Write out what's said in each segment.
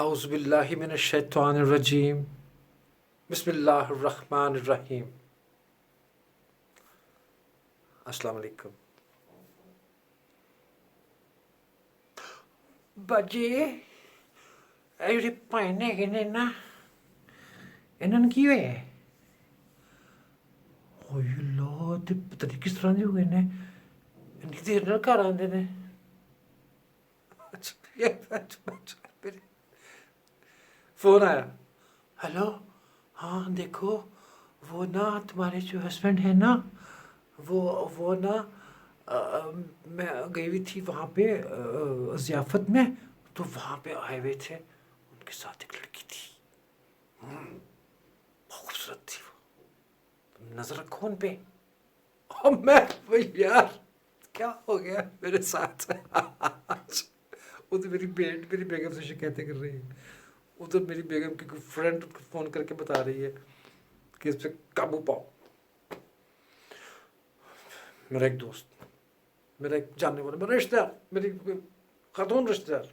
اعوذ باللہ من الشیطان الرجیم بسم اللہ الرحمن الرحیم. السلام علیکم. بجے ایوری پائنے گنے نا انہوں کی ہوئے اوہ اللہ تے پتہ نہیں کس طرح دی ہوئے نے انہی دیر نہ کار آندے نے. فون آیا. ہیلو ہاں دیکھو وہ نا تمہارے جو ہسبینڈ ہیں نا وہ نا میں گئی ہوئی تھی وہاں پہ ضیافت میں تو وہاں پہ آئے ہوئے تھے ان کے ساتھ ایک لڑکی تھی بہت خوبصورت تھی وہ نظر رکھو ان پہ. اور میں یار کیا ہو گیا میرے ساتھ. ادھر میری بیگم سے شکایتیں کر رہی ہے. ادھر میری بیگم کی کوئی فرینڈ فون کر کے بتا رہی ہے کہ اس پہ قابو پاؤ. میرا ایک دوست میرا ایک جاننے والا میرا رشتہ دار میری خاتون رشتہ دار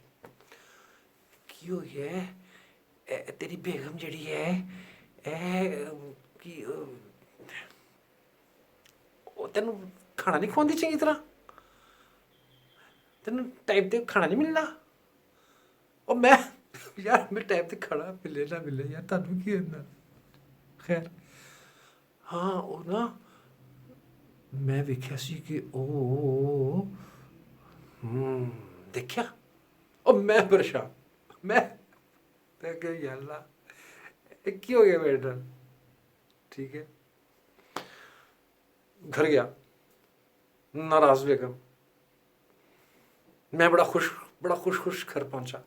کیوں ہے تیری بیگم جڑی ہے کہ تینوں کھانا نہیں کھواندی چنگی طرح تینوں ٹائم تے کھانا نہیں ملنا. اور میں یار میں ٹائم تے کھانا ملے نہ ملے یار تانوں کی ہونا. خیر ہاں وہ نا میں ویکھیا سی کہ او دیکھیا اور میں پریشان میں کہ یا اللہ کی ہو گیا میرے نال. ٹھیک ہے گھر گیا ناراض بیگم. میں بڑا خوش گھر پہنچا.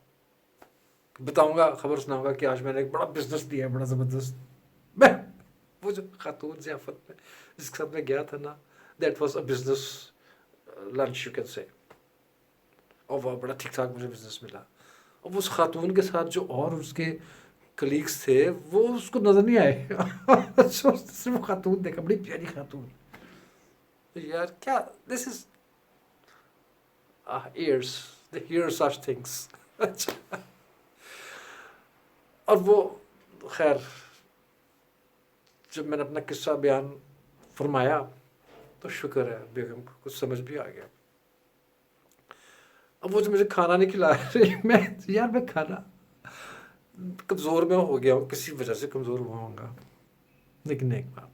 بتاؤں گا خبر سناؤں گا کہ آج میں نے ایک بڑا بزنس دیا ہے بڑا زبردست. میں وہ جو خاتون ضیافت میں جس کے ساتھ میں گیا تھا نا that was a business lunch you can say. اور وہ بڑا ٹھیک ٹھاک مجھے بزنس ملا. اور اس خاتون کے ساتھ جو اور اس کے کلیگس تھے وہ اس کو نظر نہیں آئے. صرف خاتون دیکھا بڑی پیاری خاتون. یار کیا دس از years they hear such things. اور وہ خیر جب میں نے اپنا قصہ بیان فرمایا تو شکر ہے بیگم کو کچھ سمجھ بھی آ گیا. اب وہ جو مجھے کھانا نہیں کھلا رہی میں کھانا کمزور میں ہو گیا ہوں کسی وجہ سے کمزور ہوا ہوں گا. لیکن ایک بات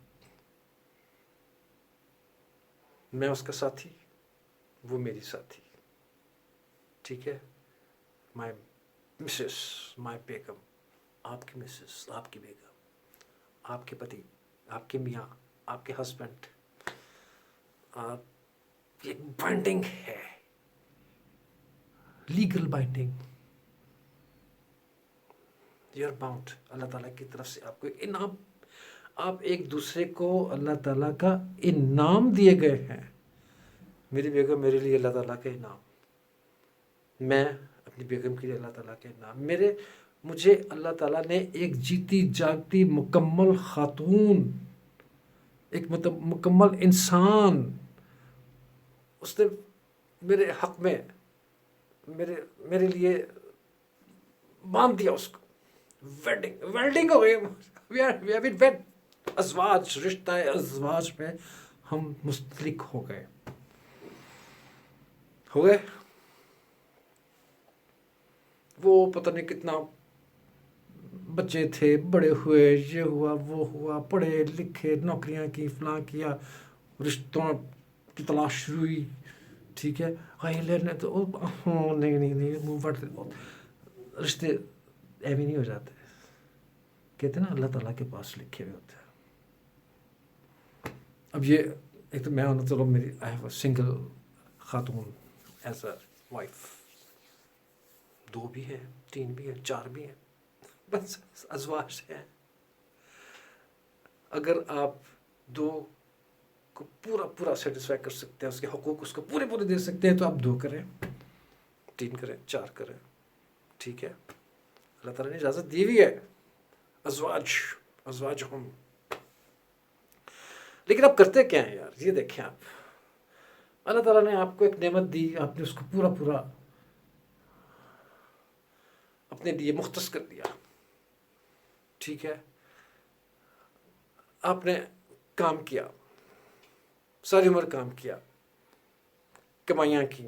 میں اس کا ساتھی وہ میری ساتھی. ٹھیک ہے مائی مسز مائی بیگم آپ کی مسز آپ کی بیگم آپ کے پتی آپ کے میاں آپ کے ہسبینڈ یہ بائنڈنگ ہے legal binding. You are bound. اللہ تعالیٰ کی طرف سے آپ کو ایک انعام آپ ایک دوسرے کو اللہ تعالیٰ کا انعام دیے گئے ہیں. میری بیگم میرے لیے اللہ تعالیٰ کا انعام. میں اپنی بیگم کے لیے اللہ تعالیٰ کے انعام. مجھے اللہ تعالیٰ نے ایک جیتی جاگتی مکمل خاتون ایک مکمل انسان اس نے میرے حق میں میرے لیے باندھ دیا. اس کو ویلڈنگ ہو گئی. ازواج رشتہ ازواج میں ہم مستلق ہو گئے. وہ پتہ نہیں کتنا بچے تھے بڑے ہوئے یہ ہوا وہ ہوا پڑھے لکھے نوکریاں کی فلاں کیا رشتوں کی تلاش شروع ہوئی. ٹھیک ہے لینے تو نہیں رشتے ایویں نہیں ہو جاتے. کہتے ہیں نا اللہ تعالیٰ کے پاس لکھے ہوئے ہوتے ہیں. اب یہ ایک تو میں ہونا چلو میری آئی ہیو اے سنگل خاتون ایز اے وائف. 2 بھی ہیں 3 بھی ہیں 4 بھی ہیں بس ازواج ہیں. اگر آپ 2 کو پورا سیٹسفائی کر سکتے ہیں اس کے حقوق اس کو پورے دے سکتے ہیں تو آپ 2 کریں 3 کریں 4 کریں. ٹھیک ہے اللہ تعالیٰ نے اجازت دی ہوئی ہے ازواج ہم. لیکن آپ کرتے کیا ہیں یار یہ دیکھیں آپ اللہ تعالیٰ نے آپ کو ایک نعمت دی آپ نے اس کو پورا اپنے لیے مختص کر دیا. ٹھیک ہے, آپ نے کام کیا, ساری عمر کام کیا, کمائیاں کی,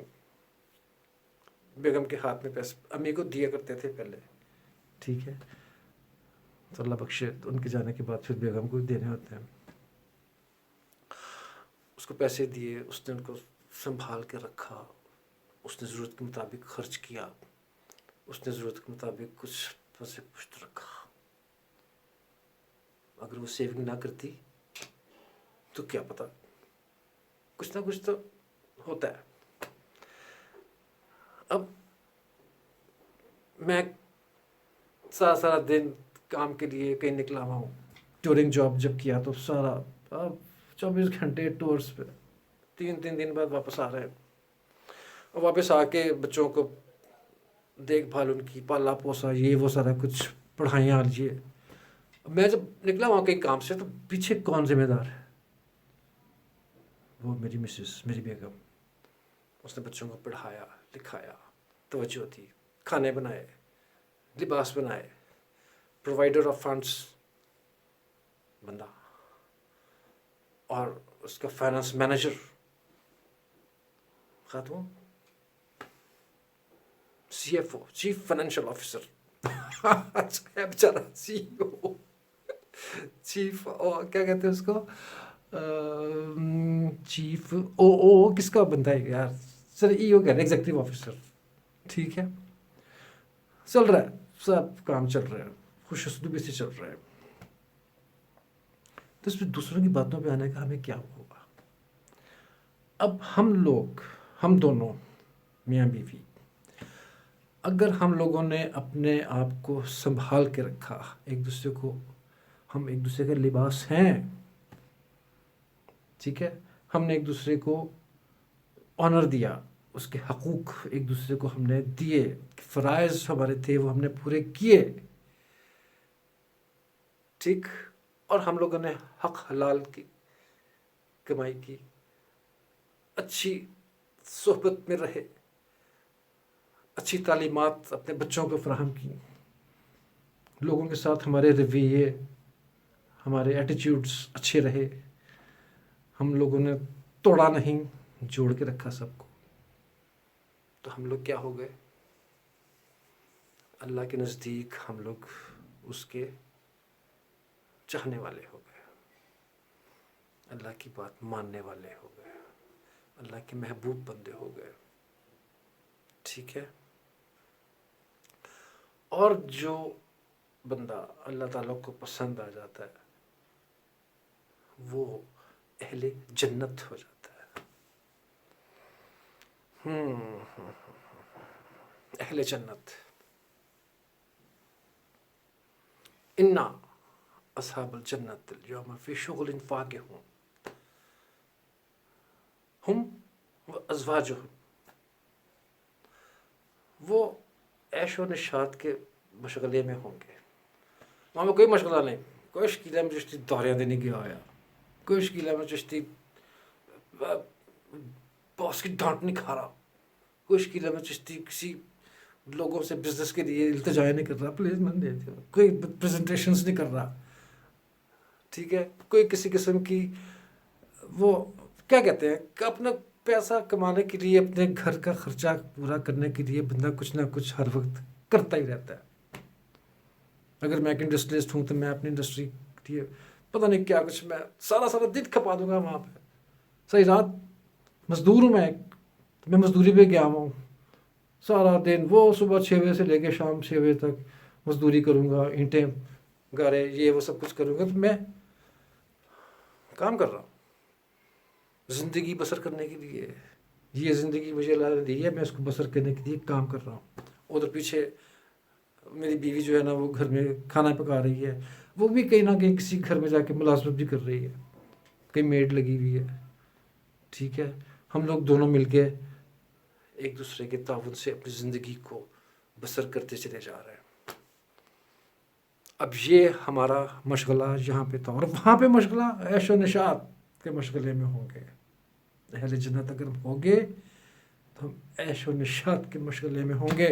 بیگم کے ہاتھ میں پیسے امی کو دیا کرتے تھے پہلے. ٹھیک ہے, تو اللہ بخشے, تو ان کے جانے کے بعد پھر بیگم کو دینے ہوتے ہیں. اس کو پیسے دیے, اس نے ان کو سنبھال کے رکھا, اس نے ضرورت کے مطابق خرچ کیا, اس نے ضرورت کے مطابق کچھ پیسے پشت رکھا. اگر وہ سیونگ نہ کرتی تو کیا پتا, کچھ نہ کچھ تو ہوتا ہے. اب میں سارا دن کام کے لیے کہیں نکلا ہوا ہوں. ٹورنگ جاب جب کیا تو سارا 24 گھنٹے ٹورس پہ, 3 دن بعد واپس آ رہے ہیں, اور واپس آ کے بچوں کو دیکھ بھال, ان کی پالا پوسا, یہ وہ سارا کچھ, پڑھائیاں لیجیے. میں جب نکلا وہاں کہیں کام سے تو پیچھے کون ذمہ دار ہے؟ وہ میری مسز, میری بیگم. اس نے بچوں کو پڑھایا لکھایا, توجہ دی, کھانے بنائے, لباس بنائے, پرووائڈر آف فنڈس بندہ, اور اس کا فائنانس مینیجر خاتون, C F O, chief financial officer. بیچارہ سی او, چیف کیا کہتے ہیں اس کو, چیف او کس کا بنتا ہے یار, سر ای او کہہ رہے ہیں, ایگزیکٹو آفیسر. ٹھیک ہے, چل رہا ہے, سب کام چل رہا ہے, خوش اسلوبی سے چل رہا ہے. تو اس پہ دوسروں کی باتوں پہ آنے کا ہمیں کیا ہوگا؟ اب ہم دونوں میاں بیوی, اگر ہم لوگوں نے اپنے آپ کو سنبھال کے رکھا, ایک دوسرے کو, ہم ایک دوسرے کا لباس ہیں. ٹھیک ہے, ہم نے ایک دوسرے کو آنر دیا, اس کے حقوق ایک دوسرے کو ہم نے دیے, فرائض ہمارے تھے وہ ہم نے پورے کیے. ٹھیک, اور ہم لوگوں نے حق حلال کی کمائی کی, اچھی صحبت میں رہے, اچھی تعلیمات اپنے بچوں کو فراہم کی, لوگوں کے ساتھ ہمارے رویے, ہمارے ایٹیٹیوڈز اچھے رہے, ہم لوگوں نے توڑا نہیں, جوڑ کے رکھا سب کو. تو ہم لوگ کیا ہو گئے؟ اللہ کے نزدیک ہم لوگ اس کے چاہنے والے ہو گئے, اللہ کی بات ماننے والے ہو گئے, اللہ کے محبوب بندے ہو گئے. ٹھیک ہے, اور جو بندہ اللہ تعالیٰ کو پسند آ جاتا ہے وہ اہل جنت ہو جاتا ہے. اہل جنت. انا اصحاب الجنت اليوم فی شغل فاکہون ہم وازواجہم. وہ عیش و نشاط کے مشغلے میں ہوں گے. وہاں میں کوئی مشغلہ نہیں, کوئی شکیلہ میں چشتی دوریاں دینے گیا آیا, کوئی شکیلہ میں چشتی باس کی ڈانٹ نہیں کھا رہا, کوئی شکیلہ میں چشتی کسی لوگوں سے بزنس کے لیے التجا نہیں کر رہا, پلیزمنٹ دے دیا, کوئی پریزنٹیشنز نہیں کر رہا. ٹھیک ہے, کوئی کسی قسم کی وہ کیا کہتے ہیں کہ اپنا پیسہ کمانے کے لیے, اپنے گھر کا خرچہ پورا کرنے کے لیے بندہ کچھ نہ کچھ ہر وقت کرتا ہی رہتا ہے. اگر میں ایک انڈسٹریلسٹ ہوں تو میں اپنی انڈسٹری کے لیے پتہ نہیں کیا کچھ, میں سارا دن کھپا دوں گا وہاں پہ. صحیح رات مزدور ہوں میں مزدوری پہ گیا ہوں, سارا دن وہ صبح 6 بجے سے لے کے شام 6 بجے تک مزدوری کروں گا, اینٹیں گارے یہ وہ سب کچھ کروں گا. تو میں کام کر رہا ہوں زندگی بسر کرنے کے لیے, یہ زندگی مجھے اللہ نے دی ہے, میں اس کو بسر کرنے کے لیے کام کر رہا ہوں. ادھر پیچھے میری بیوی جو ہے نا وہ گھر میں کھانا پکا رہی ہے, وہ بھی کہیں نہ کہیں کسی گھر میں جا کے ملازمت بھی کر رہی ہے, کہیں میڈ لگی ہوئی ہے. ٹھیک ہے, ہم لوگ دونوں مل کے ایک دوسرے کے تعاون سے اپنی زندگی کو بسر کرتے چلے جا رہے ہیں. اب یہ ہمارا مشغلہ یہاں پہ تھا, اور وہاں پہ مشغلہ عیش و نشاط کے مشغلے میں ہوں گے. اہل جنت اگر ہم ہوں گے تو ہم عیش و نشاط کے مشغلے میں ہوں گے.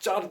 4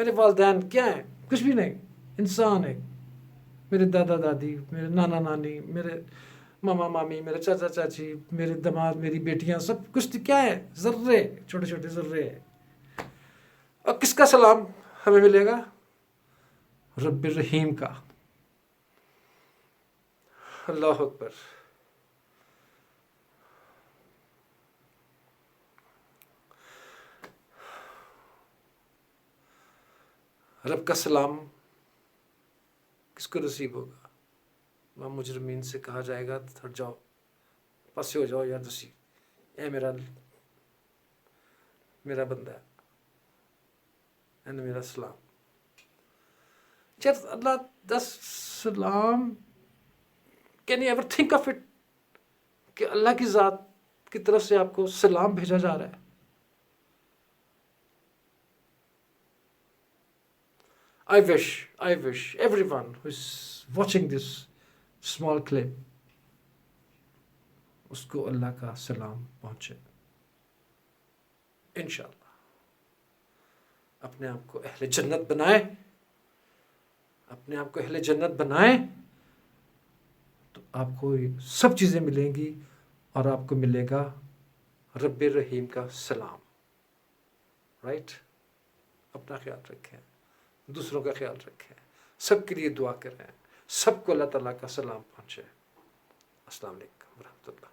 میرے والدین کیا ہیں؟ کچھ بھی نہیں، انسان ہے. میرے دادا دادی، میرے نانا نانی، میرے ماما مامی، میرے چاچا چاچی، میرے داماد، میری بیٹیاں، سب کچھ کیا ہے؟ ذرے، چھوٹے چھوٹے ذرے ہیں. اور کس کا سلام ہمیں ملے گا؟ رب الرحیم کا. اللہ اکبر. رب کا سلام کس کو نصیب ہوگا؟ وہاں مجرمین سے کہا جائے گا ہٹ جاؤ، پسے ہو جاؤ یا دسی، اے میرا بندہ اینڈ میرا سلام. جب اللہ دا سلام، can you ever think of it کہ اللہ کی ذات کی طرف سے آپ کو سلام بھیجا جا رہا ہے. I wish everyone who is watching this small clip اس کو اللہ کا سلام پہنچے. انشاءاللہ اپنے آپ کو اہل جنت بنائے، اپنے آپ کو اہل جنت بنائے تو آپ کو سب چیزیں ملیں گی، اور آپ کو ملے گا رب الرحیم کا سلام. رائٹ؟ اپنا خیال رکھیں، دوسروں کا خیال رکھیں، سب کے لیے دعا کریں، سب کو اللہ تعالیٰ کا سلام پہنچے. السلام علیکم ورحمۃ اللہ.